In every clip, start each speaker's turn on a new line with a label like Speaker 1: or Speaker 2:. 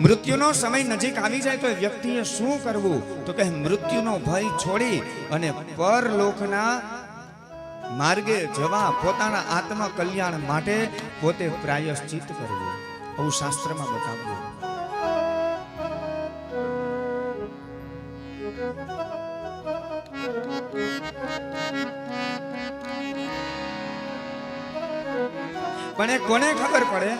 Speaker 1: મૃત્યુનો સમય નજીક આવી જાય તો વ્યક્તિએ શું કરવું? તો કે મૃત્યુનો ભય છોડી અને પરલોકના માર્ગે જવા, પોતાના આત્મ કલ્યાણ માટે પોતે પ્રાયશ્ચિત કરવું, આવું શાસ્ત્રમાં બતાવ્યું. પણ એ કોને ખબર પડે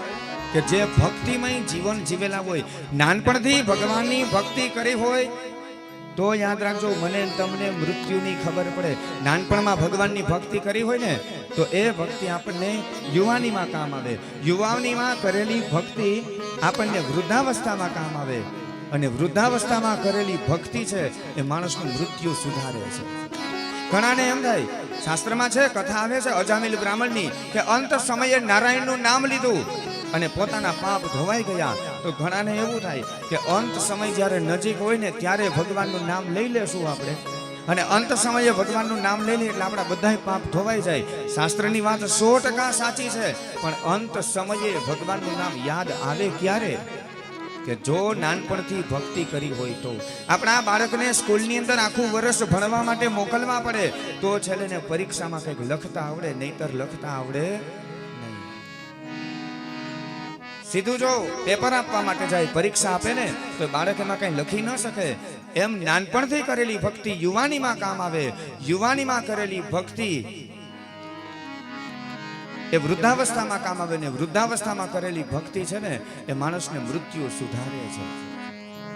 Speaker 1: કે જે ભક્તિમય જીવન જીવેલા હોય, નાનપણથી ભગવાનની ભક્તિ કરી હોય, તો યાદ રાખજો, મને તમને મૃત્યુની ખબર પડે. નાનપણમાં ભગવાનની ભક્તિ કરી હોય ને તો એ ભક્તિ આપણને યુવાનીમાં કામ આવે. યુવાનીમાં કરેલી ભક્તિ આપણને વૃદ્ધાવસ્થામાં કામ આવે. અને વૃદ્ધાવસ્થામાં કરેલી ભક્તિ છે એ માણસનું મૃત્યુ સુધારે છે. ઘણાને એમ થાય, શાસ્ત્રમાં છે, કથા આવે છે અજામિલ બ્રાહ્મણની, કે અંત સમયે નારાયણનું નામ લીધું અને પોતાના પાપ ધોવાઈ ગયા. તો ઘણાને એવું થાય કે અંત સમય જ્યારે નજીક હોય ને ત્યારે ભગવાનનું નામ લઈ લેશું આપણે, અને અંત સમયે ભગવાનનું નામ લઈ લે એટલે આપણા બધા પાપ ધોવાઈ જાય. શાસ્ત્રની વાત 100% સાચી છે, પણ અંત સમયે ભગવાનનું નામ યાદ આવે ક્યારે? કે જો નાનપણથી ભક્તિ કરી હોય તો. આપણા બાળકને સ્કૂલની અંદર આખું વર્ષ ભણવા માટે મોકલવા પડે તો છેલ્લે ને પરીક્ષામાં કંઈક લખતા આવડે, નહીતર લખતા આવડે નહીં. સીધું જો પેપર આપવા માટે જાય, પરીક્ષા આપે ને તો બાળક એમાં કંઈ લખી ન શકે. એમ નાનપણથી કરેલી ભક્તિ યુવાનીમાં કામ આવે. યુવાનીમાં કરેલી ભક્તિ એ વૃદ્ધાવસ્થામાં કામ આવે ને વૃદ્ધાવસ્થામાં કરેલી ભક્તિ છે ને એ માણસને મૃત્યુ સુધારે છે.